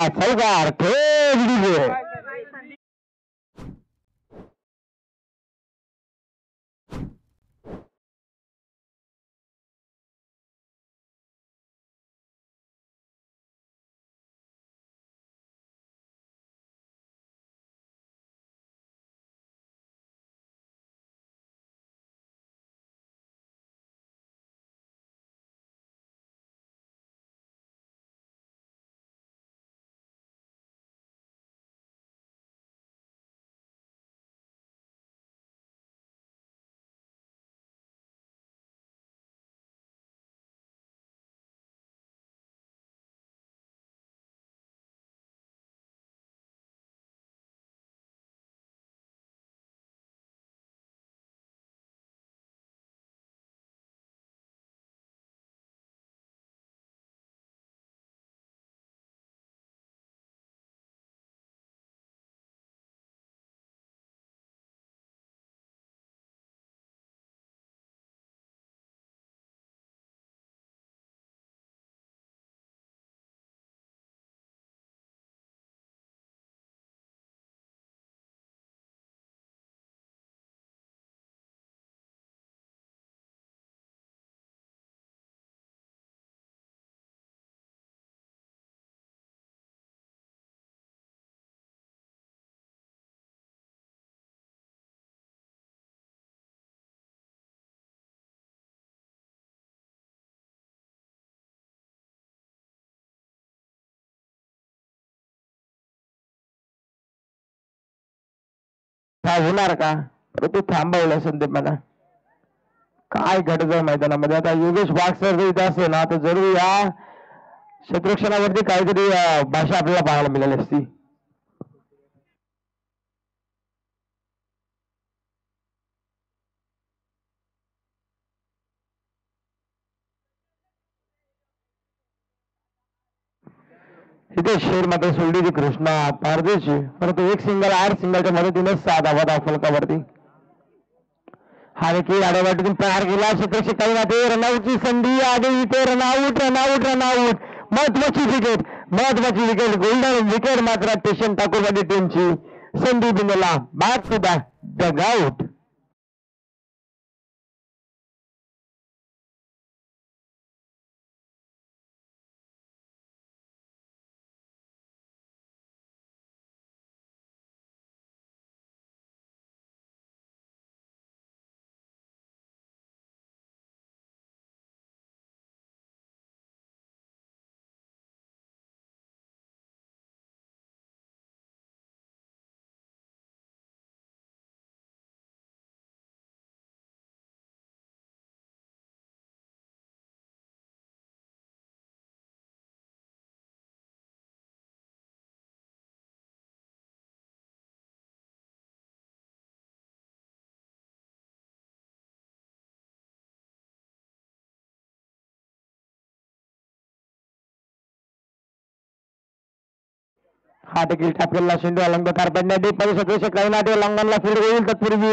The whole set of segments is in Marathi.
चौकार खेळ होणार का तू थांबवलं संदीप मला काय घडत मैदानामध्ये आता योगेश वाघ सर जर इथे असेल ना तर जरूर या शत्रुक्षणावरती काहीतरी भाषा आपल्याला पाहायला मिळाली असती. इथे शेर मात्र सोडली ती कृष्णा पारदेशी परंतु एक सिंगल 8 सिंगलच्या मदतीने 7 धावा फलकावरती हा देखील आडेवाटीतून प्रहार केला. क्षेत्रक्षक काही नाते रनआउटची संधी आधी इथे रनआउट रनआउट रनआउट महत्वाची विकेट गोल्डन विकेट मात्र टेशन ठाकूरवाडी टीमची संधी बिंदला बॅक टू बॅक डगआउट. हा देखील टापलेला शेंडू अलंग तार पडण्यासाठी परिषदेचे काही नाटे लंगनला फील्ड होईल तत्पूर्वी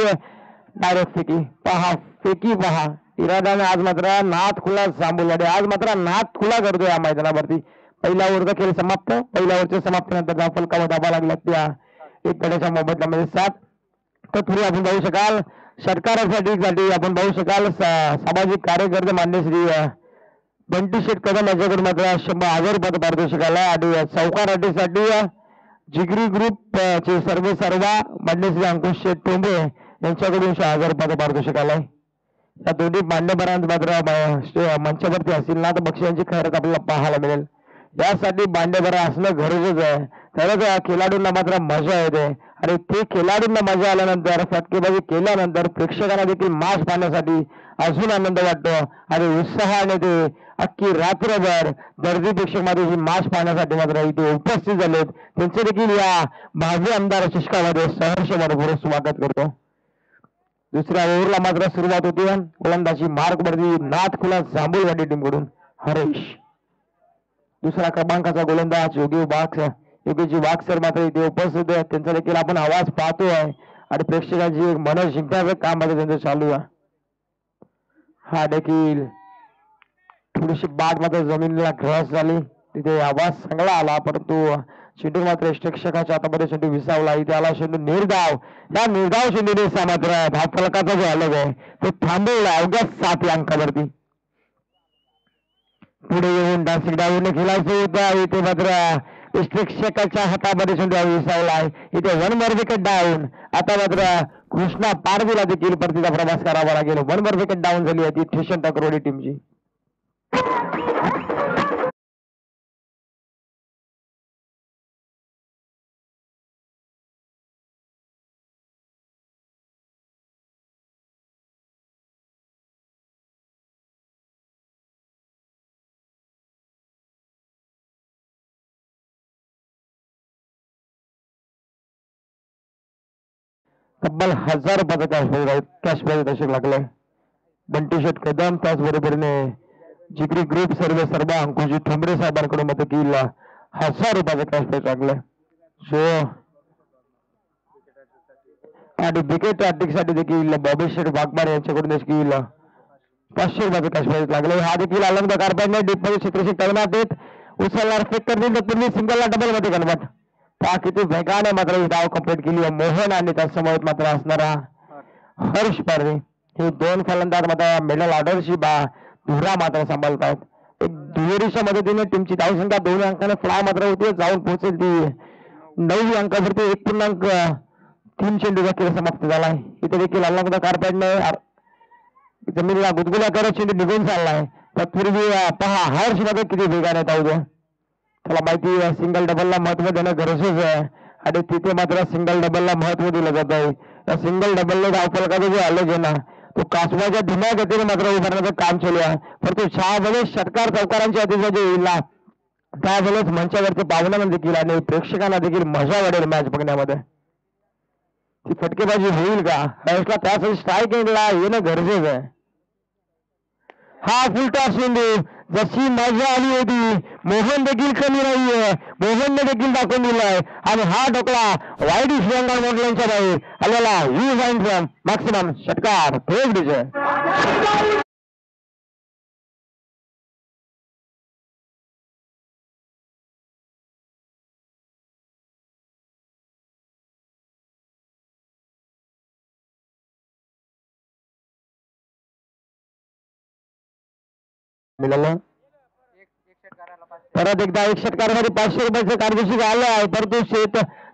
डायरेक्ट फेकी पहा इरादाने आज मात्र नाथ खुला सांबुलाडे आज मात्र नाथ खुला करतोय या मैदानावरती. पहिल्या ओव्हरचा खेळ समाप्त. पहिल्या ओव्हरच्या समाप्तीनंतर फलकावर धाबा लागल्या त्या एक गड्याच्या मोबदल्यामध्ये 7. तत्पूर्वी आपण पाहू शकाल षटकारासाठी आपण पाहू शकाल सामाजिक कार्यकर्ते मान्य श्री बंटी शेठ कदम याच्याकडून मात्र 100,000 रुपयाचं पारितोषिक आला आणि चौकार अटीसाठी जिगरी ग्रुप चे सर्वा मान्य श्री अंकुश शेठ टोंबे यांच्याकडून 100,000 रुपयाचं पारितोषिक आलाय. या दोन्ही मान्यवरांत मात्र मंचावरती असतील ना तर बक्षिसांची खैरात आपल्याला पाहायला मिळेल. यासाठी मान्यवर असणं गरजेचं आहे. तरच खेळाडूंना मात्र मजा येते आणि ते खेळाडूंना मजा आल्यानंतर फटकेबाजी केल्यानंतर प्रेक्षकांना देखील मास पाहण्यासाठी अजून आनंद वाटतो आणि उत्साहाने ते अख्खी रात्रभर गर्दी प्रेक्षक ही मास पाहण्यासाठी मात्र इथे उपस्थित झालेत. त्यांचे देखील या भावी आमदार शिष्कामध्ये सहर्ष भरपूर स्वागत करतो. दुसऱ्या ओव्हरला मात्र सुरुवात होती. गोलंदाजी मार्कवरती नाथ खुला जांभूळवाडी टीमकडून हरेश. दुसरा क्रमांकाचा गोलंदाज योगीजी वाघ सर मात्र इथे उपस्थित आहेत. त्यांचा देखील आपण आवाज पाहतोय आणि प्रेक्षकांची मन जिंकण्याचं काम मध्ये त्यांचं चालू आहे. हा देखील थोडीशी बाद मात्र जमिनीला क्रॉस झाली तिथे आवाज चांगला आला, परंतु चेंडू मात्र प्रेक्षकाच्या हातामध्ये चेंडू विसावला. इथे आला चेंडू निर्धाव. या निर्धाव चेंडूने मात्र धावफलकाचा जो अलग आहे तो थांबवला अवघ्या 7 अंकावरती. पुढे येऊन डान्सिंग डाऊन खेळायचं होतं. इथे मात्र प्रेक्षकाच्या हातामध्ये चेंडू विसावलाय. इथे 1 मोर विकेट डाऊन. आता मात्र कृष्णा पारवीला देखील परतीचा प्रवास करावा लागेल. 1 मोर विकेट डाऊन झाली आहे ती ठेशन टाकरवाडी टीमची. तब्बल 1000 रुपयाचा कॅश प्राईज असे लागले. बंटी शेट कदम त्याचबरोबरीने जिगरी ग्रुप सर्व अंकुजी ठोंबरे साहेबांकडून मत देखील 1000 रुपयाचा कॅश प्राईज लागलाय. सो आणि विकेट साठी देखील बॉबी शेठ वाघमारे यांच्याकडून देखील 500 रुपयाचा कॅश प्राईज लागले. हा देखील आनंद कारभार डीप मध्ये क्षेत्रशी तळणात देत उचलणार फेक करतील तत्पूर्वी सिंगलला डबल मध्ये कन्वर्ट. त्या किती वेगाने मात्र ही डाव कंप्लीट केली आहे मोहन आणि त्यासमोर मात्र असणारा हर्ष पारवे. हे 2 फलंदाज मात्र मिडल ऑर्डरची धुरा मात्र सांभाळतात. एक दुहेरीच्या मदतीने टीमची धावसंख्या 2 अंकाने फ्लाय मात्र होती. जाऊन पोहोचेल ती 9 अंकावरती 1.3 चेंडूचा खेळ समाप्त झालाय. इथे देखील अल्लाह कारपॅडने जमिनीला गुदगुल्या करत चेंडू निघून चाललाय. तत्पूर्वी पहा हर्ष मध्ये किती वेगाने धाव द्या. त्याला माहिती आहे सिंगल डबलला महत्व देणं गरजेचं आहे आणि तिथे मात्र सिंगल डबलला महत्व दिलं जात आहे. या सिंगल डबलने धावफलकाचं जे आलेख आहे ना तो कासवाच्या धीम्या गतीने मात्र उभारण्याचं काम चालू आहे. परंतु ज्यावेळेस षटकार चौकारांची अतिशय येईल ना त्यावेळेस मंचावरचे पाहुण्यांना देखील आणि प्रेक्षकांना देखील मजा वाढेल मॅच बघण्यामध्ये. ती फटकेबाजी होईल का हर्षला त्यासाठी स्ट्रायकिंगला येणं गरजेचं आहे. हा फुलटा चेंडू जशी मजा आली होती मोहन देखील कमी नाहीये. मोहनने देखील दाखवून दिलाय आणि हा ढोकळा वाईट श्रीलंका मोडल्यांच्या बाहेर आलेला यू मॅक्सिमम षटकार थेट विजय. मिळालं परत एकदा 1 षटकारामध्ये 500 रुपयाचं कार्यदर्शी आलं आहे. परंतु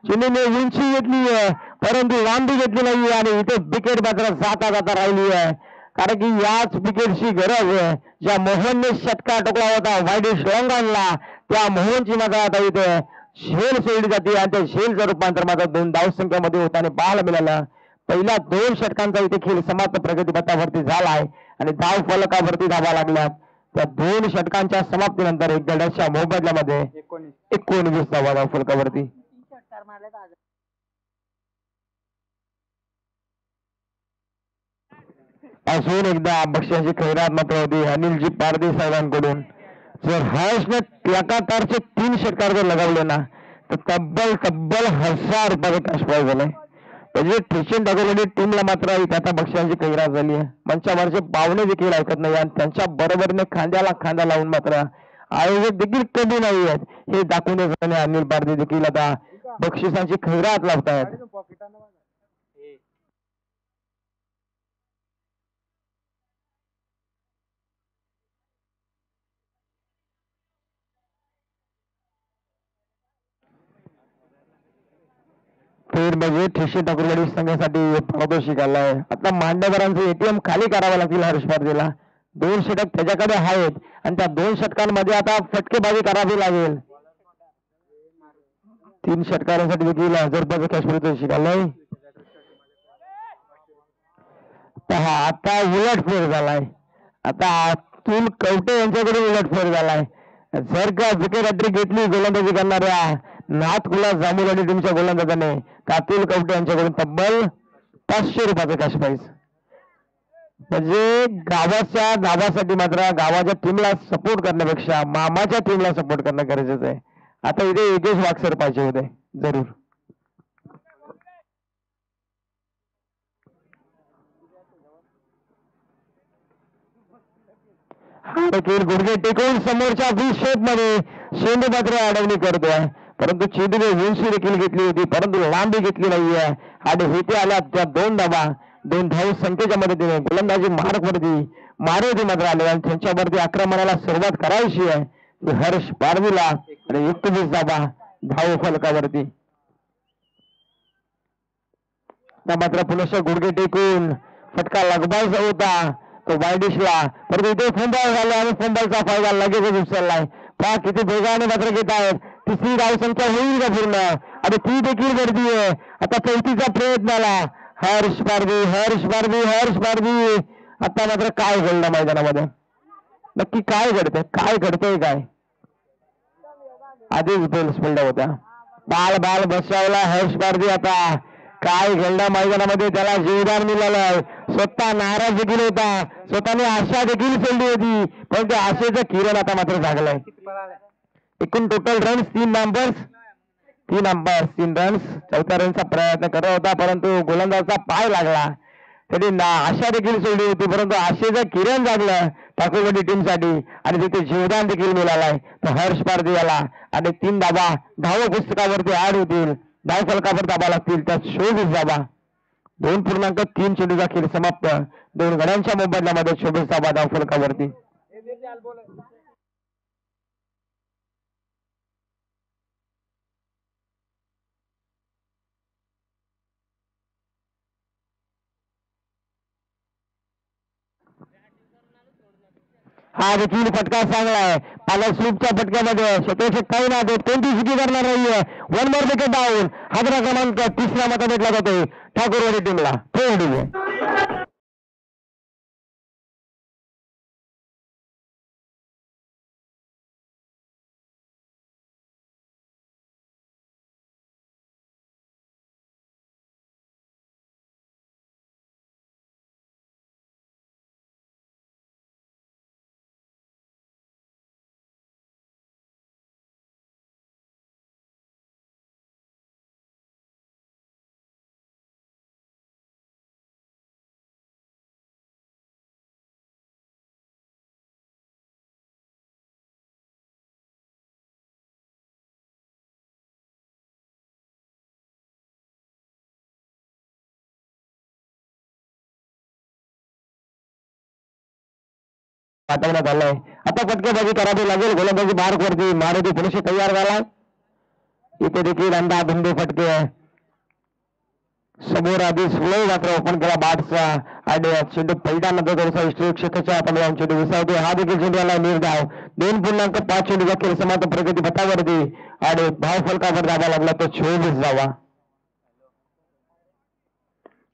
चेंडूने उंची घेतली आहे परंतु लांबी घेतली नाही आणि इथे विकेट मात्र जाता जाता राहिली आहे. कारण की याच विकेटची गरज आहे. ज्या मोहनने षटकार टोकला होता वाईडिश लॉंगॉनला त्या मोहनची मात्र आता इथे शेल सोडली जाते आणि त्या शेलचं रूपांतर मात्र 2 धावसंख्येमध्ये होताना पाहायला मिळालं. पहिल्या 2 षटकांचा इथे खेळ समाप्त प्रगतीपथावरती झाला आहे आणि धाव फलकावरती धावा लागल्या. त्या 2 षटकांच्या समाप्तीनंतर एक गड्याच्या मोबदल्यामध्ये 19 धावा धाव फलकावरती. अजून एकदा बक्षिसाची खैरात मात्र होती अनिलजी पारदे साहेबांकडून. जर हर्षने लगातारचे 3 षटकार जर लगावले ना तर तब्बल 1000 रुपयाचा कॅश प्राईज झालाय. म्हणजे ठेशन टाकरवाडी टीमला मात्र आता बक्षिसाची खैरात झाली आहे. मंचावरचे पाहुणे देखील ऐकत नाही आणि त्यांच्या बरोबरीने खांद्याला खांदा लावून मात्र आयोजक देखील कमी नाही आहेत हे दाखवून देताना अनिल पारदे देखील आता बक्षिसांची खैरात लावतायत. फेर म्हणजे ठेशी ठाकूरवाडी संघासाठी पारितोषिक आलाय. आता मांडेकरांचं एटीएम खाली करावं लागतील हर्ष पारदेला. 2 षटक त्याच्याकडे आहेत आणि त्या 2 षटकांमध्ये आता फटकेबाजी करावी लागेल. 3 षटकारांसाठी देखील 1000 रुपयाचं कॅश पारितोषिक आलंय. पहा आता उलटफेर झालाय. आता अतुल कवटे यांच्याकडे उलटफेर झालाय. जर का विकेट हॅट्रिक घेतली गोलंदाजी करणाऱ्या नाथकुला जांभूलवाडी टीमच्या गोलंदाजाने अतुल कवटे यांच्याकडून तब्बल 500 रुपयाचं कॅश प्राईज. म्हणजे गावाच्या नावासाठी मात्र गावाच्या टीमला सपोर्ट करण्यापेक्षा मामाच्या टीमला सपोर्ट करणं गरजेचं आहे. आता इथे योगेश वागसर पाहिजे होते जरूर. हा देखील गुडघे टेकून समोरच्या 20 शेप मध्ये शेंडू मात्र अडवणी करतोय, परंतु चेंडूने उंची देखील घेतली होती, परंतु लांबी घेतली नाहीये. आणि इथे आल्या त्या 2 धावा, 2 धाव संख्येच्या मदतीने गोलंदाजी मारवरती मात्र आले आणि त्यांच्यावरती आक्रमणाला सुरुवात करायची आहे हर्ष पारवीला आणि 21 धावा धाव फलकावरती. मात्र पुनश्च गुडघे टेकून फटका लगबायचा होता तो वायडिशला, परंतु इथे फंबल झाला आणि फंबलचा फायदा लगेचच उचललाय. पहा किती वेगाने मात्र घेत आहेत. तिसरी धाव संख्या होईल का पूर्ण आणि ती देखील गर्दी आहे. आता चौथीचा प्रयत्न आला. हर्ष पारवी आता मात्र काय घडलं मैदानामध्ये, नक्की काय घडतंय काय आधीच बेल स्पेल्ड होत्या. बाल बसवला हर्ष पारवी. आता काय घडलं मैदानामध्ये, त्याला जीवदान मिळालं. स्वतः नाराज देखील होता, स्वतःने आशा देखील सोडली होती, पण त्या आशेचं किरण आता मात्र जागलंय. एकूण टोटल रन्स 3 रन्स. चौथ्या रनचा प्रयत्न करत होता, परंतु गोलंदाजचा पाय लागला. त्यांनी आशा देखील सोडली होती, परंतु आशेचं किरण जागलं ठाकूरवाडी टीमसाठी आणि तिथे जीवदान देखील मिळालंय तर हर्ष पारधी याला. आणि 3 धावा धाव पुस्तकावरती ऍड होतील, धाव फलकावर धाबा लागतील. त्यात 24 धावा. 2.3 चेंडूचा खेळ समाप्त. 2 गड्यांच्या मोबदल्यामध्ये 24 धावा धाव फलकावरती. हा देखील फटका चांगला आहे. पालक स्लिपच्या फटक्यामध्ये शतक काही ना देत कोणती चुकी करणार नाहीये. 1 मोर विकेट डाऊन. हादरा क्रमांक 3रा मता भेटला जातोय ठाकूरवाडी टीमला. पाठवण्यात आलंय. आता फटकेबाजी करावी लागेल. गोलंदाजी मार्क वरती मारुती पुरुष तयार झाला. इथे देखील अंधा धुंदे फटके समोर आधी स्लो मात्र ओपन केला बाटचा आणि चेंडू पहिल्यांदा थोडासा क्षेत्राच्या हातामध्ये चेंडू विसावते. हा देखील चेंडू आला निर्धाव. 2.5 चेंडूचा खेळ समाप्त. प्रगती पथावरती आणि धाव फलकावर धावा लागला तो 24 धावा.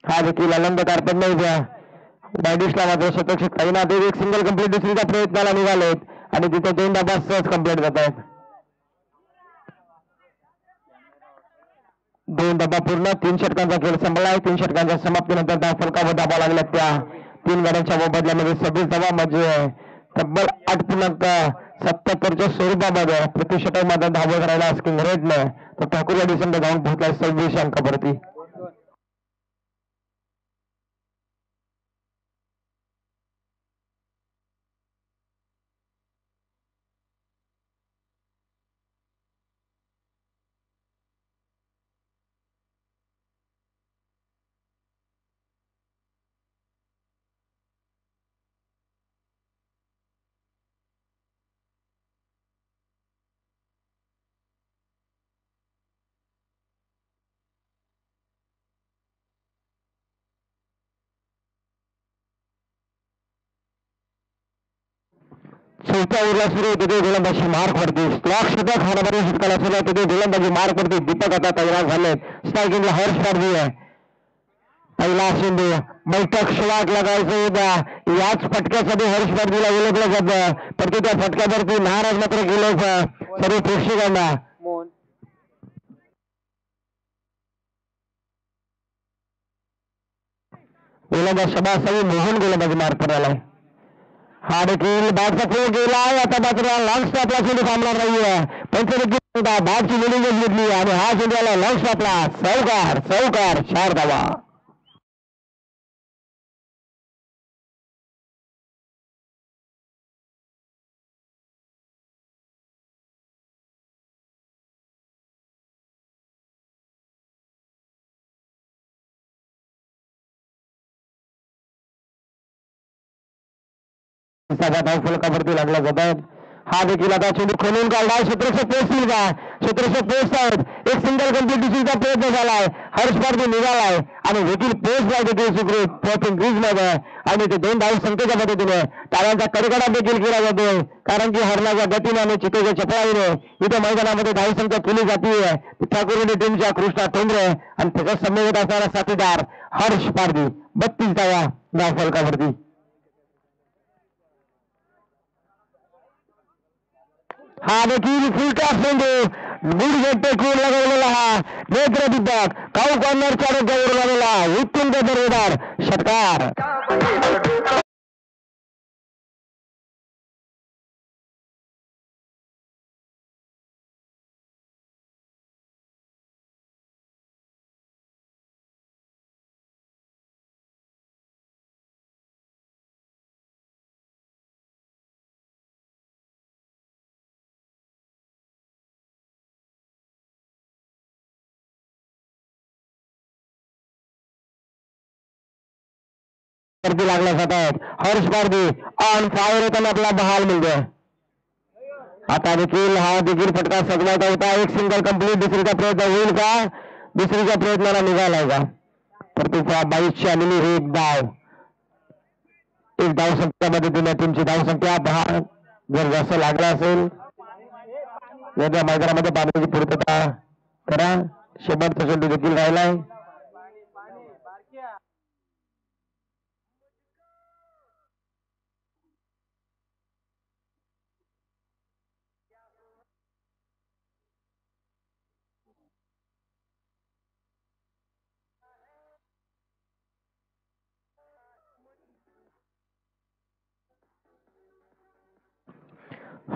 हा देखील अलंबकार पण नाही द्या. डायडिशला मात्र शतक काही ना एक सिंगल कंप्लीट दुसरीच्या प्रयत्नाला निघालेत आणि तिथे 2 धाबा सहज कंप्लीट जात आहेत. 2 धाबा पूर्ण. 3 षटकांचा खेळ संपला आहे. 3 षटकांच्या समाप्तीनंतर धाव फलकावर धाबा लागल्या त्या 3 गाड्यांच्या मोबदल्यामध्ये 26 धाबा म्हणजे तब्बल 8.77च्या स्वरूपामध्ये प्रति षटक मध्ये धावा करायला स्किंग रेटने तर ठाकूरवाडी संघ जाऊन पोहोचलाय 26 अंकावरती. चौथ्या ओव्हरला सुरू होते ते गोलंदाजी मार्क वरती स्लॉक षटक हाणामारी षटकाला सुरुवात होते. गोलंदाजी मार्क वरती दीपक आता तयार झालेत. स्ट्रायकिंगला हर्ष पारवी आहे. पहिला चेंडू बैठक श्लाक लगायचं होता. याच फटक्यासाठी हर्ष पारवीला ओळखलं जातं, परंतु त्या फटक्यावरती नाराज मात्र गेलं सर्व प्रेक्षकांना. गोलंदाज शबासाई मोहन गोलंदाजी मार्क वर आलाय. हा देखील बॅटचा फ्लो गेलाय. आता मात्र लॉंग स्टॉपला चेंडू थांबणार नाहीये. पंचवीस बॅटची लिडिंग घेतली आणि हा चेंडू आला लॉंग स्टॉपला. चौकार 4 धावा. धाव फलकावरती लागला जात आहेत. हा देखील आता चेंडू खोलून काढला. क्षेत्ररक्षक पोहोचतील का? क्षेत्ररक्षक पोहोचत आहेत. एक सिंगल कम्प्लिटिशनचा प्रयत्न झालाय. हर्ष पारधी निघालाय आणि देखील पोहोचलाय देखील सुखरूप पॉपिंग ग्रीज मध्ये आणि ते 2 धाव संख्येच्या पद्धतीने टाळ्यांचा कडकडाट देखील केला जातोय. कारण की हरणाच्या गतीने आणि चितेच्या चपळाईने इथे मैदानामध्ये धाव संख्या केली जाते. ठाकूर टीमच्या कृष्णा टेंबरे आणि त्याच्या समवेत असणारा साथीदार हर्ष पारधी 32 धावा धाव फलकावरती. हा देखील फुलटा चेंडू गुड टेकून लगवलेला हा नेत्र दीपक काऊ कॉर्नरच्या डोक्यावरून आलेला उत्तुंग दर्जेदार षटकार. लागला जात आहेत. हर्ष पारधी ऑन फायर होताना आपला बहाल मिळतोय. आता देखील हा देखील फटका सजवायचा होता. एक सिंगल कंप्लीट. दुसरीचा प्रयत्न होईल का? दुसरीच्या प्रयत्नाला निघालाय का? तर तुफा 22ची आलेली ही एक धाव संख्या पद्धतीने टीमची धाव संख्या पहा. जर जास्त लागला असेल या मैदानामध्ये पाण्याची पूर्तता करा. शेवटचा चेंडू देखील राहिलाय.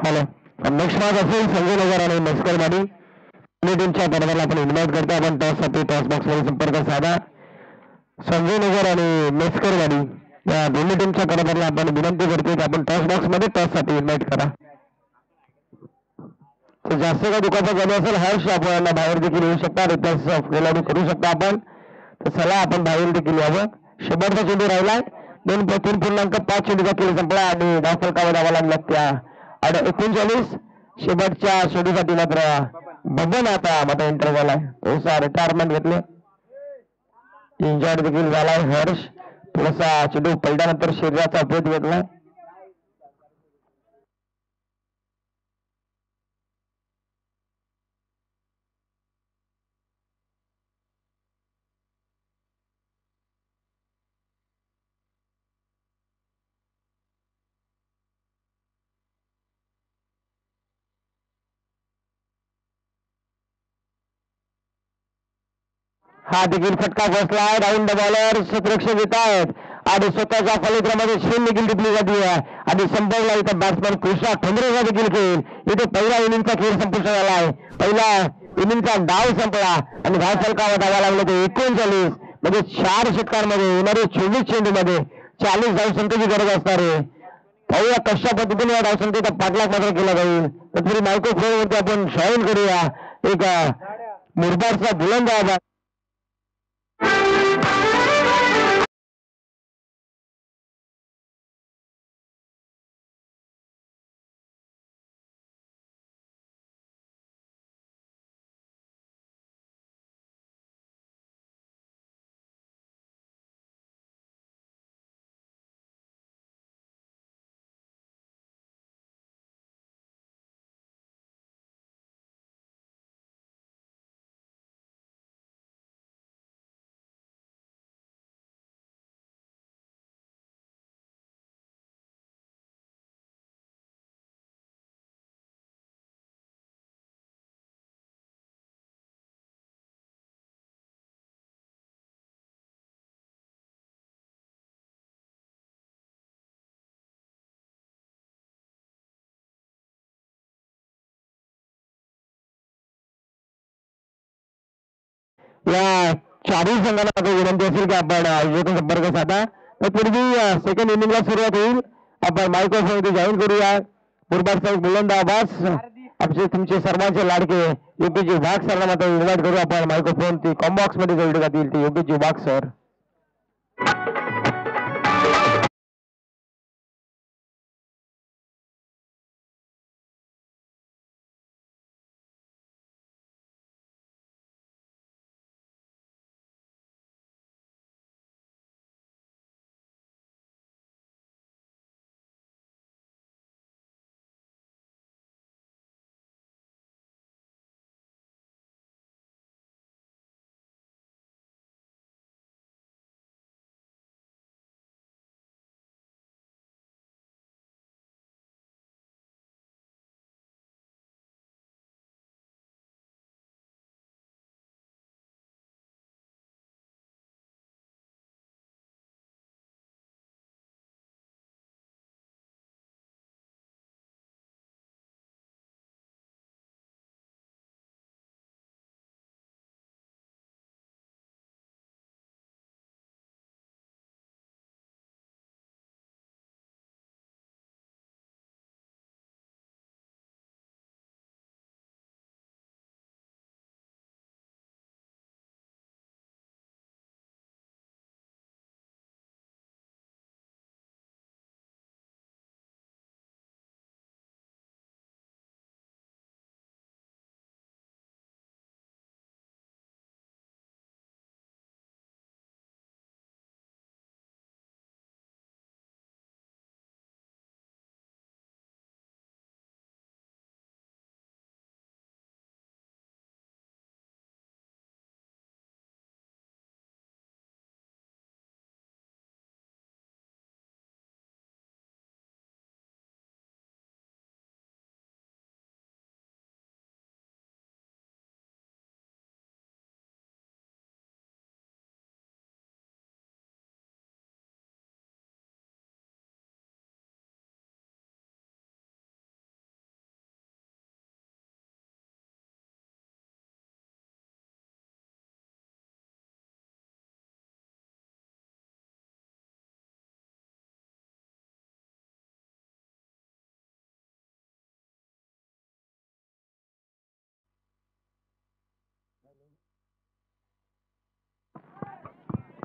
हॅलो, नेक्स्ट मॅच असेल संजयनगर आणि मेस्करवाडी टीमच्या दरम्यान आपण इन्व्हाइट करतो. आपण टॉससाठी टॉस बॉक्स मध्ये संपर्क साधा. संजयनगर आणि मेस्करवाडी या दोन्ही टीमच्या दरम्यान आपण विनंती करतो की आपण टॉस बॉक्स मध्ये टॉससाठी इन्व्हाइट करा. जास्त काही दुखापत झाली असेल हर्ष आपण बाहेर देखील येऊ शकता. रिप्लेस करू शकता आपण. तर चला आपण बाहेर देखील यावं. शेवटचा चेंडू राहिलाय. 3.5 चेंडूचा खेळ संपला आणि धाव फलकावर धावा लागल्या त्या 39. शेवटच्या चेंडूसाठी मात्र बबन आता मात्र एंटर झालाय. ओसा रिटायरमेंट घेतले. इंजर्ड देखील झालाय हर्ष. थोडासा चेंडू पलट्यानंतर शरीराचा अपघात घेतलाय. हा देखील फटका बसलाय. राऊंड द बॉलर क्षेत्ररक्षक येत आहेत आणि स्वतःच्या फलक्रमामध्ये 0 देखील टिपली जाते आणि संपवला इथं बॅट्समॅन कृष्णा ठोंबरेचा देखील खेळ. इथे पहिला इनिंगचा खेळ संपुष्ट झालाय. पहिला इनिंगचा डाव संपला आणि धाव फलकावर धावा लागले ते 39. म्हणजे 4 षटकांमध्ये येणारे 24 चेंडूमध्ये 40 धाव संख्येची गरज असणार आहे. पाहूया कशा पद्धतीने या धाव संख्येचा पाठलाग मात्र केला जाईल. तत्पूर्वी मायक्रोफोनवरती आपण जॉईन करूया एक मुरबाडचा गोलंदाज. या 4ही संघांना विनंती असेल की आपण आयोजक संपर्क साधा. तत्पूर्वी सेकंड इनिंगला सुरुवात होईल. आपण मायक्रोफोन जॉईन करूया. मुरबाडचा गोलंदाज आमचे तुमचे सर्वांचे लाडके योगेशजी वाघ सरला मात्र इन्व्हाइट करू आपण. मायक्रोफोन ती कॉम्बॉक्स मध्ये जोडले जातील ते योगेशजी वाघ सर.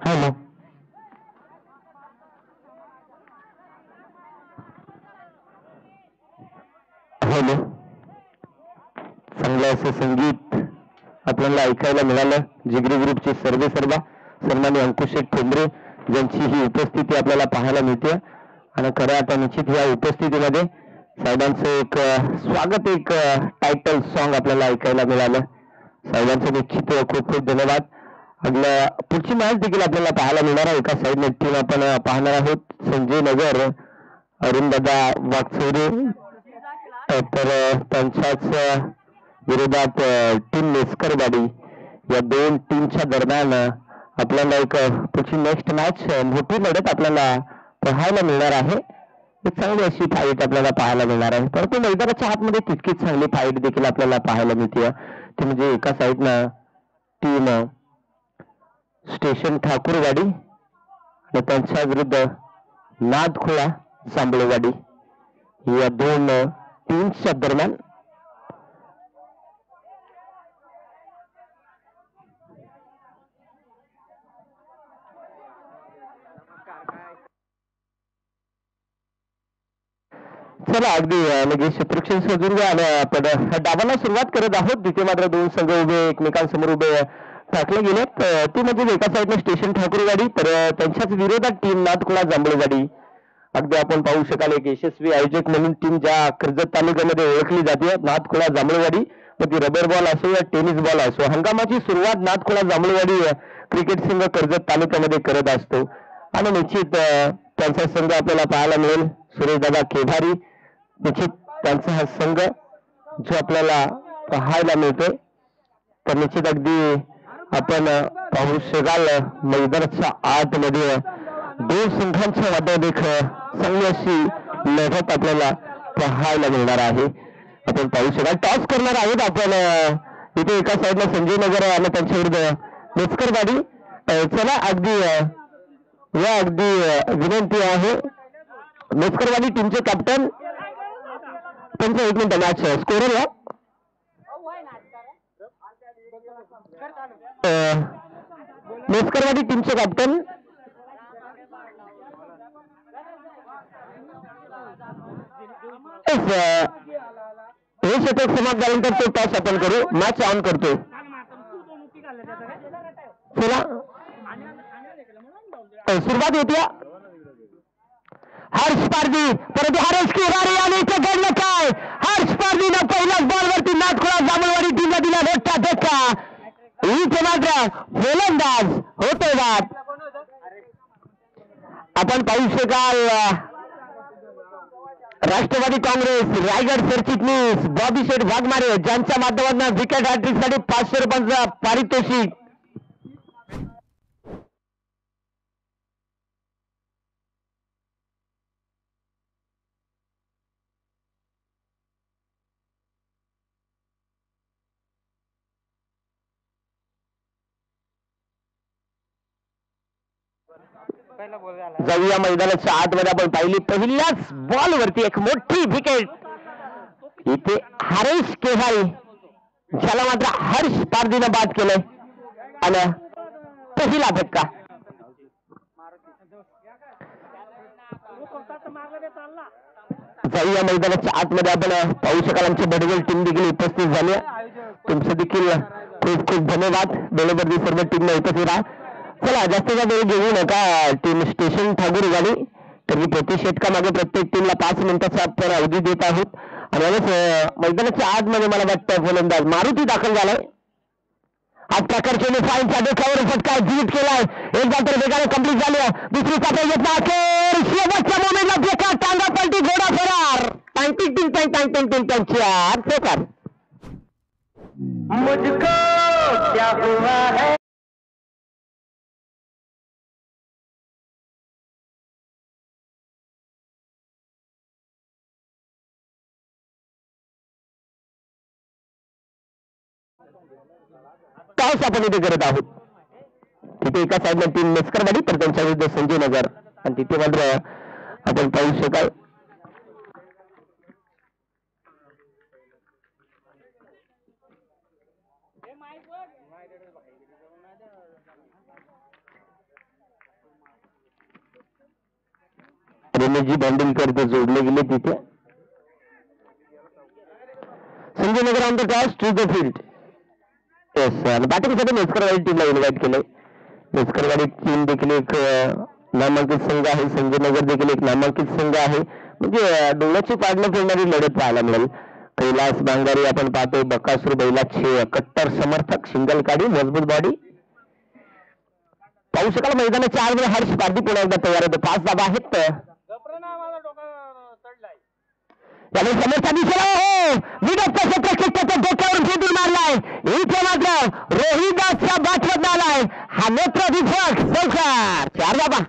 हॅलो हॅलो चांगलं असं संगीत आपल्याला ऐकायला मिळालं. जिगरी ग्रुपचे सर्वे सन्मान्य अंकुश शेठ ठोंबरे ज्यांची ही उपस्थिती आपल्याला पाहायला मिळते. आणि खरं आता निश्चित या उपस्थितीमध्ये साहेबांचं एक स्वागत एक टायटल सॉन्ग आपल्याला ऐकायला मिळालं. साहेबांचं निश्चित खूप खूप धन्यवाद. आपल्या पुढची मॅच देखील आपल्याला पाहायला मिळणार आहे. एका साईडने टीम आपण पाहणार आहोत. संजय नगर अरुणदादा वागचौरे तर त्यांच्याच विरोधात टीम मेस्करवाडी या दोन टीमच्या दरम्यान आपल्याला एक पुढची नेक्स्ट मॅच मोठी लढत आपल्याला पाहायला मिळणार आहे. एक चांगली अशी फाईट आपल्याला पाहायला मिळणार आहे. परंतु मैदानाच्या आतमध्ये तितकीच चांगली फाईट देखील आपल्याला पाहायला मिळते. ती म्हणजे एका साईडनं टीम स्टेशन ठाकूरवाडी आणि त्यांच्या विरुद्ध नादखोळा जांभळेवाडी या दोन टीम्सच्या दरम्यान चला अगदी लगेच शत्रुक्षण सजून घ्या आणि आपण डावाला सुरुवात करत आहोत. तिथे मात्र दोन संघ उभे एकमेकांसमोर उभे टाकले गेलेत. ती म्हणजे एका साईडने स्टेशन ठाकूरवाडी तर त्यांच्याच विरोधात टीम नादखोळा जांभळेवाडी. अगदी आपण पाहू शकाल एक यशस्वी आयोजक म्हणून टीम ज्या कर्जत तालुक्यामध्ये ओळखली जाते नादखोळा जांभळेवाडी. मग ती रबर बॉल असो या टेनिस बॉल असो हंगामाची सुरुवात नादखोळा जांभळेवाडी क्रिकेट संघ कर्जत तालुक्यामध्ये करत असतो. आणि निश्चित त्यांचा संघ आपल्याला पाहायला मिळेल सुरेशदादा केभारी. निश्चित त्यांचा हा संघ जो आपल्याला पाहायला मिळतोय तर निश्चित अगदी आपण पाहू शकाल मैदानाच्या आतमध्ये दोन संघांच्या वाट्यात एक चांगली अशी लढत आपल्याला पाहायला मिळणार आहे. आपण पाहू शकाल टॉस करणार आहोत आपण इथे एका साईडला संजय नगर आणि त्यांच्या विरुद्ध मेस्करवाडी. चला अगदी या अगदी विनंती आहे मेस्करवाडी टीमचे कॅप्टन त्यांचं 1 मिनिट मॅच स्कोरर या मेस्करवाडी टीमचे कॅप्टन हे षटक समाप्त झाल्यानंतर तो टॉस आपण करू. मॅच ऑन करतो. चला सुरुवात होती. हर्ष पारधी परंतु हरेश केवारी आणि इथे घडलं काय. हर्ष पारधीनं पहिल्याच बॉलवरती नादखोळा जांभळेवाडी टीमला दिला मोठा धक्का. इथे मात्र गोलंदाज होते बाद. आपण पाहू शकाल राष्ट्रवादी काँग्रेस रायगड सरचिटणीस बॉबी शेठ वाघमारे ज्यांच्या माध्यमातून विकेट हॅट्रिकसाठी 500 रुपयांचा पारितोषिक. जाऊया मैदानाच्या आतमध्ये आपण पाहिली पहिल्याच बॉलवरती एक मोठी विकेट. इथे हरेश केहारी ज्याला मात्र हर्ष पारधीनं बाद केलंय आणि पहिला धक्का. जाऊया मैदानाच्या आतमध्ये आपण पाहू शकाल आमची बडगल टीम देखील उपस्थित झाली. तुमचं देखील खूप खूप धन्यवाद. वेळेवरती सर्व टीमला उपस्थित राहा. चला जास्तीचा वेळ घेऊ नका. टीम स्टेशन ठाकूरवाडी तर प्रति षटका मागे प्रत्येक टीमला 5 मिनिटाचा आपण अवधी देत आहोत. आणि मैदानाच्या आतमध्ये मला वाटतं फलंदाज मारुती दाखल झालाय. आज प्रकारचे फाईनच्या देखावर फटका जीत केलाय. एकदा तर वेगाने कंप्लीट झाली. दुसरीचा प्रयत्न अखेर शेवटच्या मोमेंटला बेकार टांगा पलटी घोडा फरार. टँग मुझको क्या हुआ है. टॉस आपण इथे करत आहोत. तिथे एका साईडला टीम मेस्करवाडी तर त्यांच्या विरुद्ध संजय नगर आणि तिथे मात्र आपण पाहू शकाल एमएजी भांडुलकर ते जोडले गेले तिथे. Sanjay Nagar on the toss to the field. Yes, आणि बॅटिंगसाठी मेस्करवाडी टीमला इन्व्हाइट केलंय. मेस्करवाडी टीम देखील एक नामांकित संघ आहे, संजय नगर देखील एक नामांकित संघ आहे. म्हणजे डोळ्याची पाडणं फिरणारी लढत पाहायला मिळेल. कैलास बांगारी आपण पाहतोय, बकासूर बैलाचे कट्टर समर्थक, सिंगल काढी, मजबूत बॉडी. पाहू शकाल मैदानाच्या आडवे हर्ष पारधी पुन्हा एकदा तयार होतो. 5 धावा आहेत. यावेळी समोरचा दिसला हो विदर्भ क्षेत्र त्याच्या डोक्यावर फेदून मारलाय. इथे मात्र रोहिदासच्या बाटवत आलाय. हा नेत्र दीपक चौकार. 4 धावा.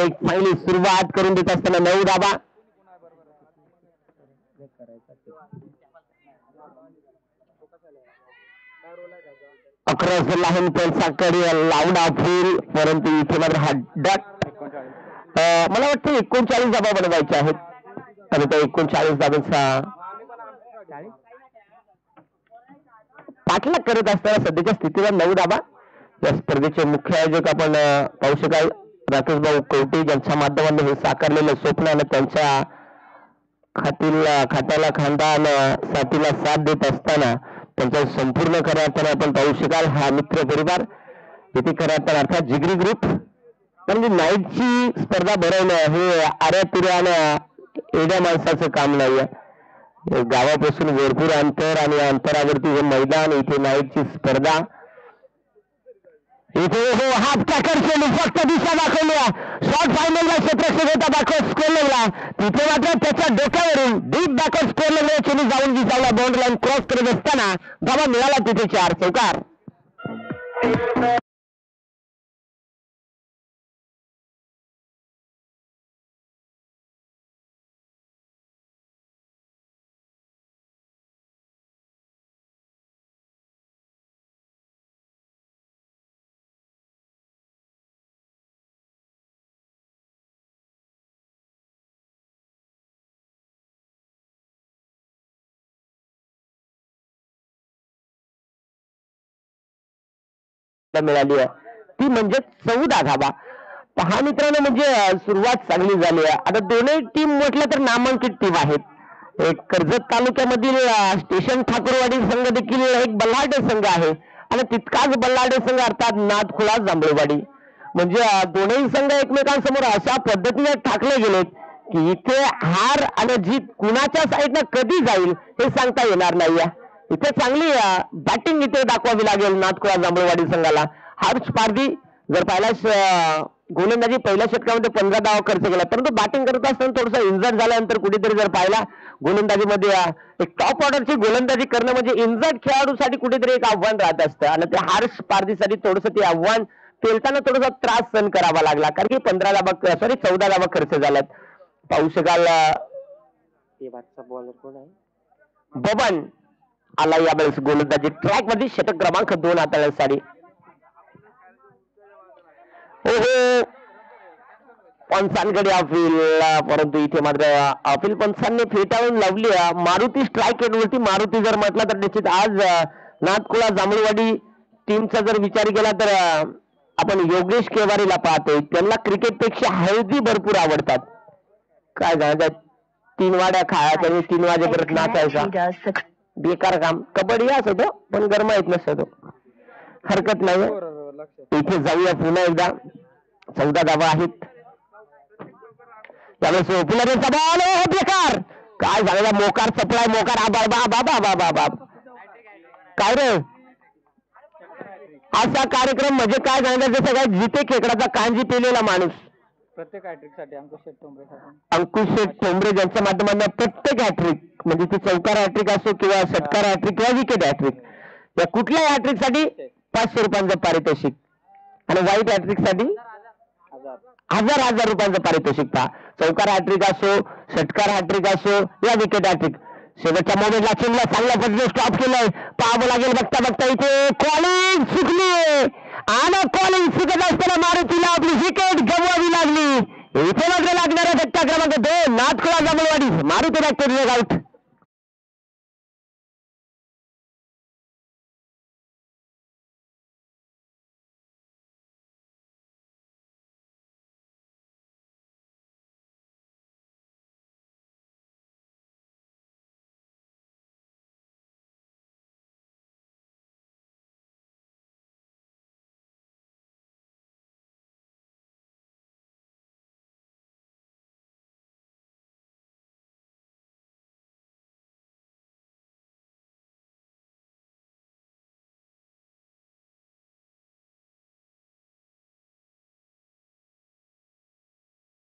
एक पहिली सुरुवात करून देत असताना 9 धावा. अक्रॉस द लाईन पंचाकडे लावडा फुल, परंतु इथे मात्र हा डट. मला वाटतं 39 धावा बनवायच्या आहेत आणि त्या 39 धावांचा पाठलाग करत असताना सध्याच्या स्थितीला 9 धावा. या स्पर्धेचे मुख्य आयोजक आपण पाहू शकाल राकेश भाऊ कवटे, ज्यांच्या माध्यमातून हे साकारलेलं स्वप्न आणि त्यांच्या खात्याला खांदा साथीला साथ देत असताना त्यांच्या संपूर्ण खऱ्या अर्थाने आपण पाहू शकाल हा मित्र परिवार इथे खऱ्या अर्थाने अर्थात जिगरी ग्रुप. म्हणजे नाईटची स्पर्धा भरवणं हे आऱ्यातुऱ्यानं एवढ्या माणसाचं काम नाही. गावापासून भरपूर अंतर आणि अंतरावरती हे मैदान, इथे नाईटची स्पर्धा. इथे हो हात टॅकर केली, फक्त दिशा दाखवली. शॉर्ट फायनलला क्षेत्ररक्षक होता बॅकवर्ड स्कोरला, तिथे मात्र त्याच्या डोक्यावरून डीप बॅकवर्ड स्कोरला चेंडू जाऊन दिसावला. बाउंड्री लाईन क्रॉस करत असताना धावा मिळाला तिथे 4 चौकार. मिळाली आहे ती म्हणजे 14 धावा. पहा मित्रांनो, म्हणजे सुरुवात चांगली झाली आहे. आता दोन्ही टीम म्हटलं तर नामांकित टीम आहेत. एक कर्जत तालुक्यामधील स्टेशन ठाकूरवाडी संघ देखील एक बल्लाढ्य संघ आहे आणि तितकाच बल्लाढ्य संघ अर्थात नाथखुळा जांभळवाडी. म्हणजे दोन्ही संघ एकमेकांसमोर अशा पद्धतीने ठाकले गेलेत की इथे हार आणि जीत कुणाच्या साईडनं कधी जाईल हे सांगता येणार नाही. इथे चांगली बॅटिंग इथे दाखवावी लागेल नाथखुळा जांभळवाडी संघाला. हर्ष पारधी जर पाहिला गोलंदाजी पहिल्या षटकामध्ये 15 धावा खर्च केला, परंतु बॅटिंग करत असताना थोडंसं इंजर्ड झाल्यानंतर कुठेतरी जर पाहिला गोलंदाजीमध्ये एक टॉप ऑर्डरची गोलंदाजी करणं म्हणजे इंजर्ड खेळाडूसाठी कुठेतरी एक आव्हान राहत असतं आणि ते हर्ष पारधीसाठी थोडंसं ते आव्हान पेलताना थोडासा त्रास सहन करावा लागला, कारण की 14 धावा खर्च झाल्यात. पाहू शकाल बॉलर कोण आहे, बबन आला यावेळेस गोलंदाजी ट्रॅक मध्ये षटक क्रमांक 2 हाताळण्यासाठी. हो पंचांकडे अपील, परंतु इथे मात्र अपील पंचांनी फेटाळून लावली. मारुती स्ट्राईक रेटवरती. मारुती जर म्हटला तर निश्चित आज नाथखुळा जांभळवाडी टीमचा जर विचार केला तर आपण योगेश केवारीला पाहतोय. त्यांना क्रिकेटपेक्षा हळदी भरपूर आवडतात. काय झालं 3 वाड्या खायच्या आणि 3 वाजेपर्यंत नाचायचा, बेकार काम. कबड्डी असं होतं पण गरमा येत नसतो, हरकत नाही. इथे जाऊया पुन्हा एकदा. 14 धावा आहेत. त्यावेळेस पुलाचा बॉल बेकार. काय झालेला मोकार चपलाय, मोकार बाबा काय रे असा कार्यक्रम म्हणजे काय झालं जसं काय जिथे खेकडाचा कांजी पेलेला माणूस. प्रत्येक हॅट्रिक साठी अंकुश शेठ ठोंबरे ज्यांच्या माध्यमातून प्रत्येक हॅट्रिक म्हणजे ती चौकार हॅट्रिक असो किंवा षटकार हॅट्रिक किंवा विकेट हॅट्रिक या कुठल्याही हॅट्रिक साठी 500 रुपयांचं पारितोषिक आणि व्हाईट हॅट्रिक साठी 1000 रुपयांचं पारितोषिक पहा. चौकार हॅट्रिक असो, षटकार हॅट्रिक असो या विकेट हॅट्रिक. शेवटच्या मोमेंटला चिमला चांगल्या पद्धतीने स्टॉप केलंय, पाहावं लागेल. बघता बघता इथे कॉलिंग चुकली आणि कॉलिंग शिकत असताना मारुतीला आपली विकेट गमवावी लागली. इथे मात्र लागणारा धक्का क्रमांक 2 नाथखोळा जांभळवाडी. Maruti bacteria out.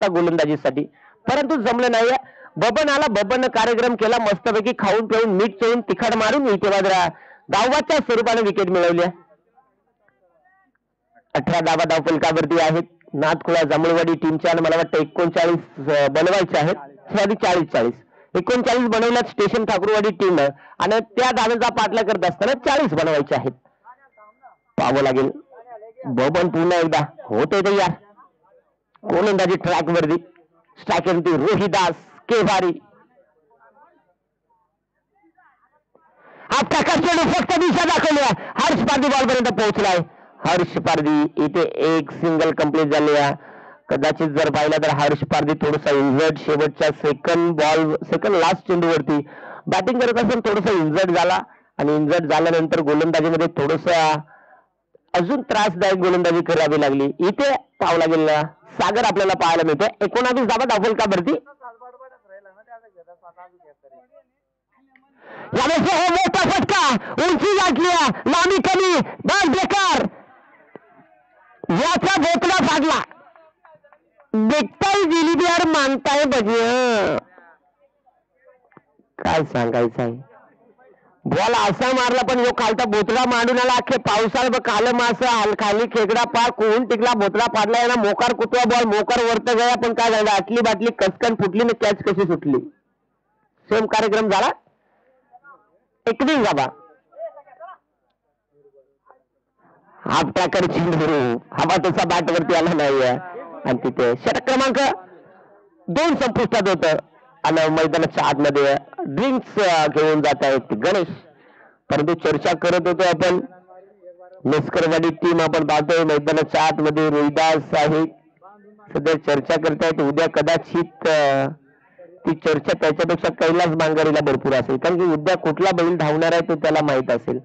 गोलंदाजीसाठी परंतु जमलं नाही. बबन आला, बबन कार्यक्रम केला मस्तपैकी, खाऊन पिऊन मीठ चोळून तिखट मारून इथे मात्र धावाच्या स्वरूपाने विकेट मिळवल्या. 18 धावा धावफलकावरती आहेत नाथखोळा जांभळवाडी टीमच्या. आणि मला वाटतं 39 बनवायचे आहेत. 40 39 बनवल्यात स्टेशन ठाकूरवाडी टीम आणि त्या धावांचा पाठलाग करत असताना 40 बनवायचे आहेत. पाहावं लागेल बबन पुन्हा एकदा होते तयार. गोलंदाजी ट्रॅक वरती स्ट्रायकर रोहिदास केवारी. हा प्रकाश चेंडू फक्त दिशा दाखवल्या. हर्ष पारधी बॉल पर्यंत पोहोचलाय. हर्ष पारधी इथे एक सिंगल कंप्लीट झाली. कदाचित जर पाहिलं तर हर्ष पारधी थोडसा इंजर्ड शेवटच्या सेकंड लास्ट चेंडूवरती बॅटिंग करत असताना थोडसा इंजर्ड झाला आणि इंजर्ड झाल्यानंतर गोलंदाजीमध्ये थोडस अजून त्रासदायक गोलंदाजी करावी लागली. इथे पाहावं लागेल सागर आपल्याला पाहायला मिळतोय. 19 धावा धावफलकावरती. मोठा फटका, उंची गाठली, लांबी कमी, बस बेकार. याचा बोतला फाडला. देखताय जिलेबी यार मानताय भजी. काय सांगायचं आहे. बॉल असा मारला पण यो खालता बोतडा मांडून आला. अख्खे पावसाळ काल मास खाली खेकडा पार कोण टिकला बोतडा पाडला. याला मोकार कुतवा बॉल मोकार वरत गया. पण काय झालं आटली बाटली कसकन फुटली ना कॅच कशी सुटली. सेम कार्यक्रम झाला. 21 धावा. हाफ टॅकर चेंडू हवा तसा बॅटवरती आला नाहीये आणि तिथे षटक क्रमांक 2 संपुष्टात होतं. आणि मैदानाच्या आतमध्ये ड्रिंक्स घेऊन जात आहेत गणेश. परंतु चर्चा करत होतो आपण मेस्करवाडी टीम आपण पाहतोय मैदानाच्या आतमध्ये रोहिदास आहे सध्या चर्चा करतायत. उद्या कदाचित ती चर्चा त्याच्यापेक्षा कैलास बांगरीला भरपूर असेल कारण की उद्या कुठला बैल धावणार आहे तो त्याला माहित असेल.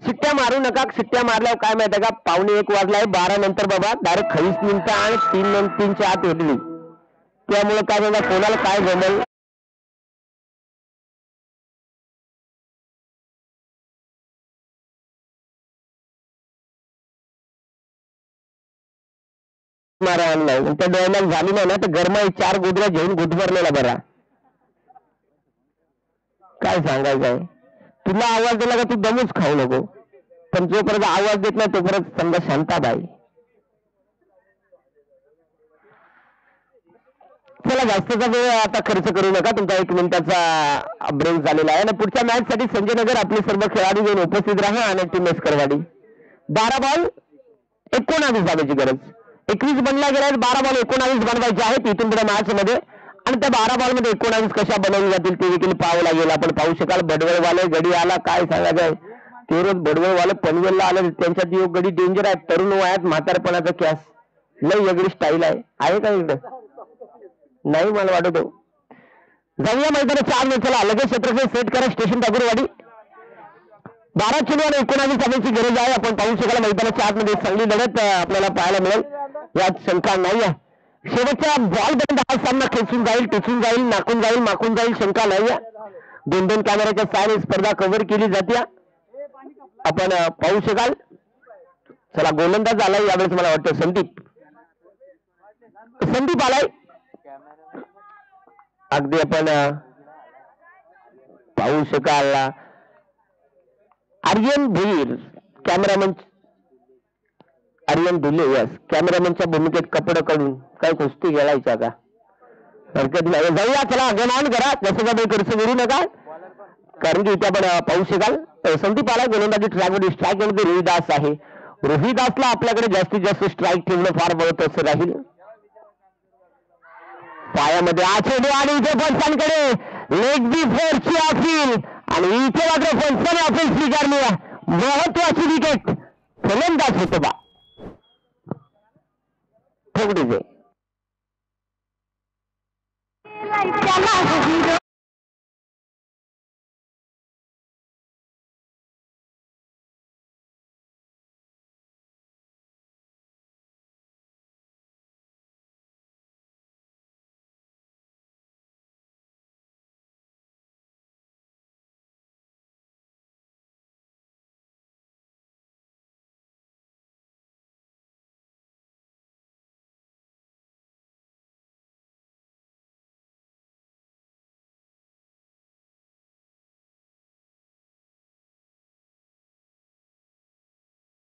शिट्ट्या मारू नका. शिट्ट्या मारल्यावर काय माहिती का 12:15 वाजलाय. 12 नंतर बाबा डायरेक्ट 28 मिनिटं आणि 3च्या आत येतली. त्यामुळे काय बघा कोणाला काय जमेल. मारा आणलाय त्या डोळ्याला झाली नाही ना तर गरमाई 4 गोदऱ्या घेऊन गुदमरलेला बरा. काय सांगायचंय तुला आवाज दिला का तू दमूच खाऊ नको. पण जोपर्यंत आवाज देत नाही तोपर्यंत समजा शांताबाई. चला जास्तचा वेळ आता खर्च करू नका. तुमचा 1 मिनिटाचा ब्रेक झालेला आहे आणि पुढच्या मॅच साठी संजय नगर आपले सर्व खेळाडू घेऊन उपस्थित राहा. आणि टीम मेस्करवाडी 12 बॉल 19 धावांची गरज. 21 बनला गेला 12 बॉल 19 बनवायचे आहेत इथून पुढे मॅच मध्ये. आणि त्या 12 बॉल मध्ये 19 कशा बनवली जातील ते देखील पाहावं लागेल. आपण पाहू शकाल बडवळवाले गडी आला. काय सांगायचंय ते रोज बडवळवाले पनवेलला आले त्यांच्यात योग गडी डेंजर आहे. तरुण वयात म्हातारपणाचा कॅस लय वेगळी स्टाईल आहे का इकडे नाही मला वाटतो. जाऊया मैदानात 4 मिनिटाला लगेच क्षेत्रफळ सेट करा स्टेशन ठाकूरवाडी. 12 चेंडू आणि 19 धावांची गरज आहे. आपण पाहू शकाल मैदानाच्या आतमध्ये चांगली लढत आपल्याला पाहायला मिळेल यात शंका नाही आहे. शेवटच्या बॉल पर्यंत हा सामना खेचून जाईल टोचून जाईल नाकून जाईल माकून जाईल शंका नाही आहे. 2-2 कॅमेऱ्याच्या साहाय्याने स्पर्धा कव्हर केली जाते आपण पाहू शकाल. चला गोलंदाज आलाय यावेळेस मला वाटतं संदीप आलाय. अगदी आपण पाहू शकाल आर्यन भीर कॅमेरामन आर्यन ढुले यस कॅमेरामनच्या भूमिकेत कपडे काढून काय कुस्ती खेळायचा का हरकत नाही. जाऊया चला अगमान करा कसं काही खर्च करू नका कारण की इथे आपण पाहू शकाल संदीप आला गोलंदाजी ट्रॅकमध्ये स्ट्राईक मध्ये रोहिदास आहे. रोहिदासला आपल्याकडे जास्तीत जास्त स्ट्राईक ठेवणं फार महत्वाचं राहील. पायामध्ये आचेडू आणि इथे पंचांकडे लेग बी फोरची अपील आणि इथे मात्र पंचाने अपील स्वीकारली. महत्वाची विकेट फलंदाज होतो बा ठोकडीचे.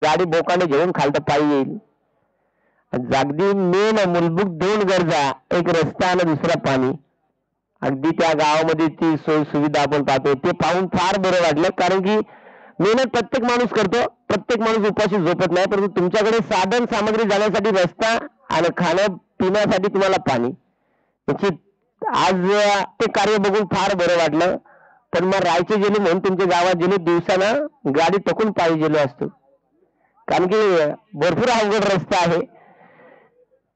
गाडी बोकाने घेऊन खालत पायी येईल. जागदी मेन मूलभूत दोन गरजा, एक रस्ता आणि दुसरा पाणी. अगदी त्या गावामध्ये ती सोय सुविधा आपण पाहतो ते पाहून फार बरं वाटलं. कारण की मेहनत प्रत्येक माणूस करतो, प्रत्येक माणूस उपाशी झोपत नाही, परंतु तुमच्याकडे साधन सामग्री जाण्यासाठी रस्ता आणि खाणं पिण्यासाठी तुम्हाला पाणी. त्याची आज ते कार्य बघून फार बरं वाटलं. पण मग राहायचे गेले म्हणून तुमच्या गावात गेले दिवसाना गाडी टकून पायी गेलो असतो. कारण की भरपूर अवघड रस्ता आहे.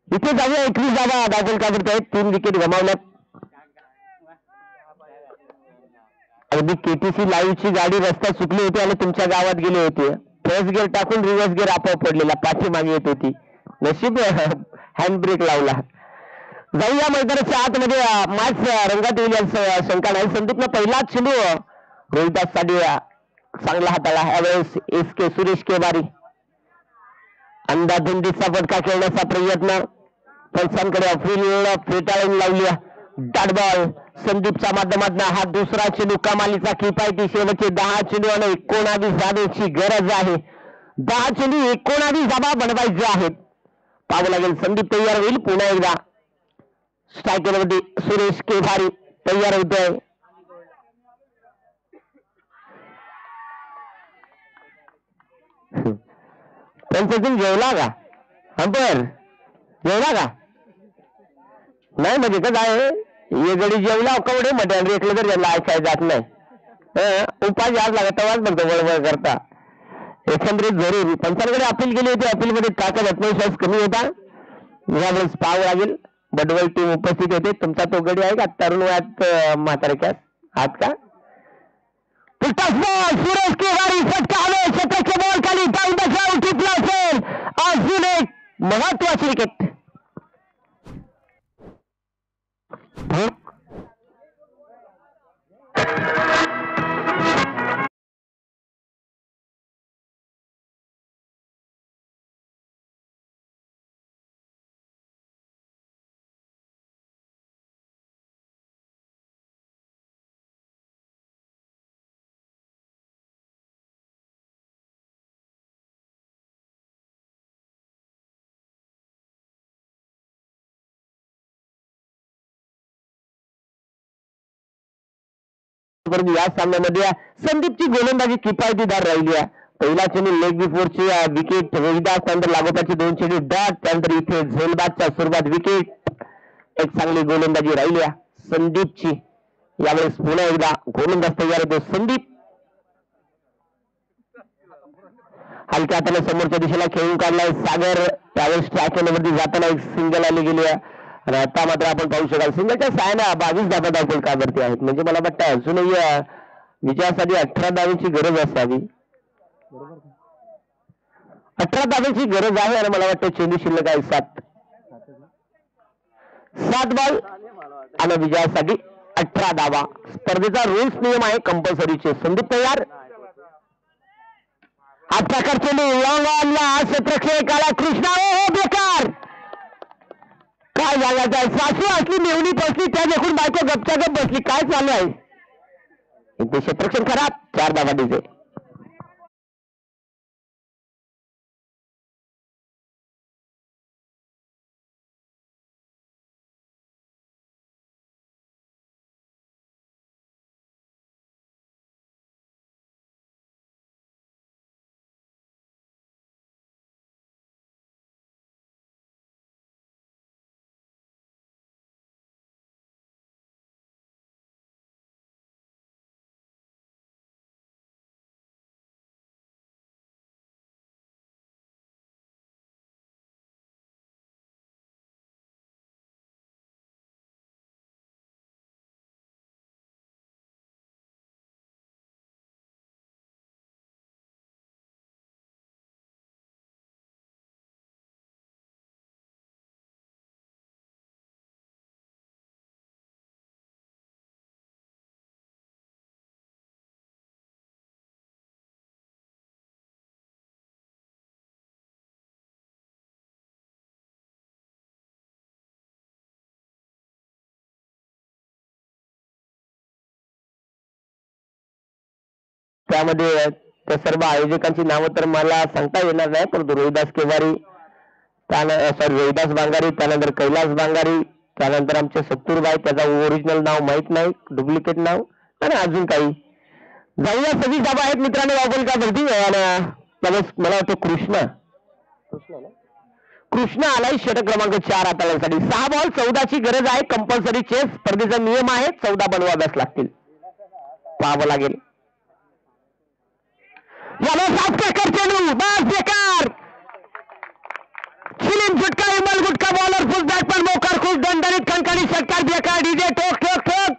इथे जाऊया 21 धावा दाखल करत आहेत. 3 विकेट गमावल्यात. अगदी केटीसी लाईव्हची गाडी रस्ता चुकली होती आणि तुमच्या गावात गेली होती. फर्स्ट गिअर टाकून रिव्हर्स गिअर आपोआप पडलेला पाठीमागे येत होती. नशीब हँड ब्रेक लावला. जाऊया मैदानाच्या आतमध्ये मॅच रंगात येईल शंका नाही. संदीपनं पहिलाच चेंडू रोहिदाससाठी चांगला हाताळा. यावेळेस एस के सुरेश केवारी अंदाधुंदीचा फटका खेळण्याचा प्रयत्न. पंचांकडे अफील फेटाळून लावली. डॉट बॉल संदीपच्या माध्यमातून हा दुसरा चेंडू कमालीचा किफायती. शेवटचे 10 चेंडू आणि 19 धाब्याची गरज आहे. 10 चेंडू 19 धाबा बनवायचे आहेत. पाहावं लागेल. संदीप तयार होईल. पुन्हा एकदा स्ट्रायकरमध्ये सुरेश केभारी तयार होतोय. पंचायतीन जेवला का? अंपर जेवला का नाही? म्हणजे कसं आहे ये गडी जेवला कवडे म्हटलं रेखलं तर ज्यांना ऐकाय जात नाही. उपाय आज लागत तेव्हाच बघतो बळबळ करता. एकंदरीत जरूर पंचांकडे अपील केली होती. अपील मध्ये ताकद आत्मविश्वास कमी होता. यावेळेस पाहावं लागेल. बडवल टीम उपस्थित होते. तुमचा तो गडी आहे का तरुण वयात म्हातारक्यास आहात का? सुरेश केवारी फटका आलो. शतकच्या बॉल खाली डाऊन द ग्राउंड टिपला असेल. अजून एक महत्वाची विकेट. या सामन्यामध्ये संदीपची गोलंदाजी किफायतीदार राहिली आहे. पहिला चेंडू लेग बिफोरची विकेट रोहिदास, त्यानंतर लागोपाचे 2 चेंडू डॉट, त्यानंतर इथे झेलबादच्या सुरुवात विकेट. एक चांगली गोलंदाजी राहिली आहे संदीपची. यावेळेस पुन्हा एकदा गोलंदाज तयार होतो संदीप. हलक्या हाताने समोरच्या दिशेला खेळून काढलाय सागर. त्यावेळेस स्ट्रायकरवरती जाताना एक सिंगल आली गेली आहे. आणि आता मात्र आपण पाहू शकाल सिंगलच्या साहाय्याने 22 धाबा दाखल काबरती आहेत. म्हणजे मला वाटतं अजूनही विजयासाठी 18 धावेची गरज असावी. 18 धावेची गरज आहे आणि मला वाटतं चेंडू शिल्लक आहे 7 बॉल आणि विजयासाठी 18 धावा. स्पर्धेचा रूल्स नियम आहे कंपल्सरीचे. संदीप तयार. हा प्रकार चेंडू लॉंग ऑनला क्षेत्रक्षेत्र काला कृष्णा. हो बेकार. काय झालं? सासू असली मेवणी बसली त्या देखून बायको गपच्या गप बसली. काय चालू आहे? ते क्षेत्रक्षण खराब. 4 धावा डीजे. त्यामध्ये त्या सर्व आयोजकांची नावं तर मला सांगता येणार नाही, परंतु रोहिदास केवारी, रोहिदास बांगारी, त्यानंतर कैलास बांगारी, त्यानंतर आमचे सत्तूरबाई, त्याचा ओरिजिनल नाव माहित नाही, डुप्लिकेट नाव, आणि अजून काही. जाऊया, सगळी जागा आहेत मित्रांनो वागोलकावरती. आणि मला वाटतं कृष्ण आलाय षटक क्रमांक 4 हाताळण्यासाठी. 6 बॉल 14ची गरज आहे. कंपल्सरी चेस स्पर्धेचा नियम आहे, 14 बनवाव्याच लागतील. पाहावं लागेल. याला 7 चेकर चेंडू बस बेकार. चिलीम फुटका, इमल गुटका, बॉलर फुल बॅट पण मोकार खुश दणदणीत खणखणी षटकार बेकार. डीजे ठोक ठोक ठोक.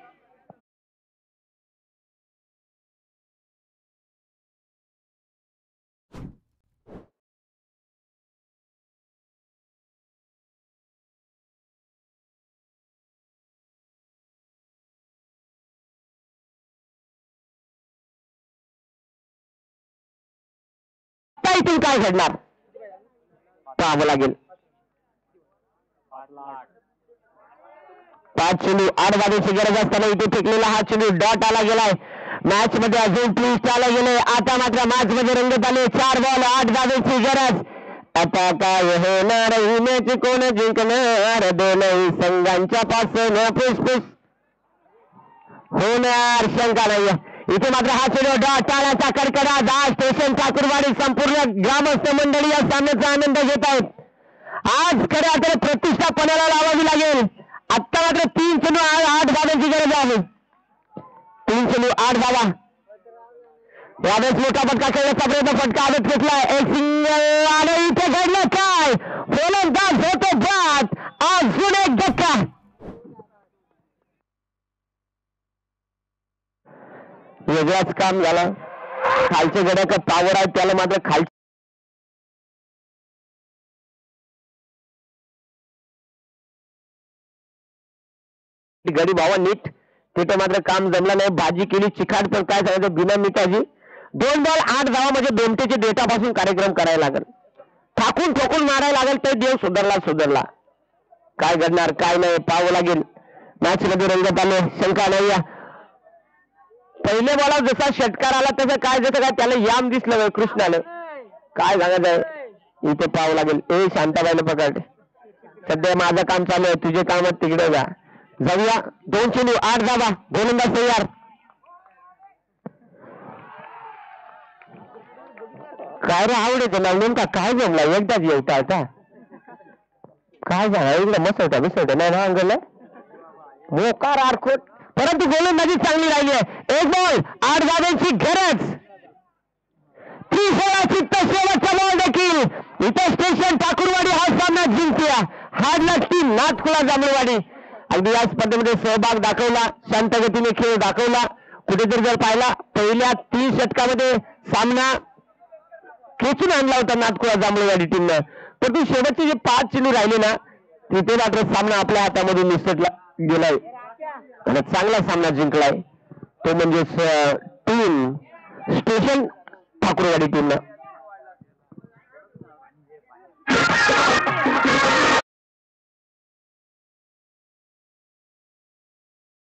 इथून काय घडणार पाहावं लागेल. 5 चेंडू 8 धावेची गरज असताना इथे फेकलेला हा चेंडू डॉट आला गेलाय. मॅच मध्ये अजून ट्विस्ट आला गेले. आता मात्र मॅच मध्ये रंगत आले. 4 बॉल 8 धावेची गरज. आता काय होणार ही मॅच कोण जिंकणार, दोनही संघांच्या पासून फुसफुस होणार शंका नाही. इथे मात्र हा चेंडू डॉट टाळ्याचा कडकडाट. आज स्टेशन ठाकूरवाडी संपूर्ण ग्रामस्थ मंडळी या सामन्याचा आनंद घेत आहेत. आज खऱ्या अर्थाने प्रतिष्ठा पणाला लावावी लागेल. आत्ता मात्र 3 चेंडू 8 धावांची गरज आहे. 3 चेंडू 8 धावा. यावेळेस मोठा फटका खेळण्याचा प्रयत्न, फटका आदत घेतलाय. एक सिंगल आणि इथे घडलं काय, फलंदाज होतो बाद. अजून एक धक्का. वेगळाच काम झालं. खालचे गड्या पावर आहे, त्याला मात्र खालची गडी भावा नीट तिथे मात्र काम जमलं नाही. भाजी केली चिखाट, पण काय सांगायचं बिना मिठाची. 2 बॉल 8 धावा म्हणजे बेमटेच्या डेटापासून कार्यक्रम करायला लागेल. ठाकून ठोकून मारायला लागेल तर देव सुधारला. काय घडणार काय नाही पाहावं लागेल. मॅच मध्ये रंगत आले, शंका नाही. पहिल्या बॉलावर जसा षटकार आला तसं काय जसं काय त्याला याम दिसलं कृष्णानं. काय सांगत आहे इथे पाहावं लागेल. शांताबाईला पकड, सध्या माझं काम चालू आहे, तुझे काम तिकडे जा. जाऊया. 2 चेंडू 8 धावा. गोलंदाज तयार. काय रे आवडेल ना नेमका काय जमला एकदाच येवता आता काय झालं इकडे मसवटा नाही ना अंगल मोकार आरखोट, परंतु गोलंदाजी चांगली राहिली आहे. 1 बॉल 8 धावांची गरज. 30 शेवटचा बॉल देखील. इथे स्टेशन ठाकूरवाडी हा सामना जिंकला. हारला टीम नाथकुला जांभळवाडी. अगदी या स्पर्धेमध्ये सहभाग दाखवला, शांत गतीने खेळ दाखवला. कुठेतरी जर पाहिला पहिल्या 3 षटकामध्ये सामना खेचून आणला होता नाथकुला जांभळवाडी टीमनं, परंतु शेवटचे जे 5 चेंडू राहिले ना तिथे मात्र सामना आपल्या हातामध्ये निसटला गेलाय आणि चांगला सामना जिंकलाय. तो म्हणजे टीम स्टेशन ठाकूरवाडी टीमनं.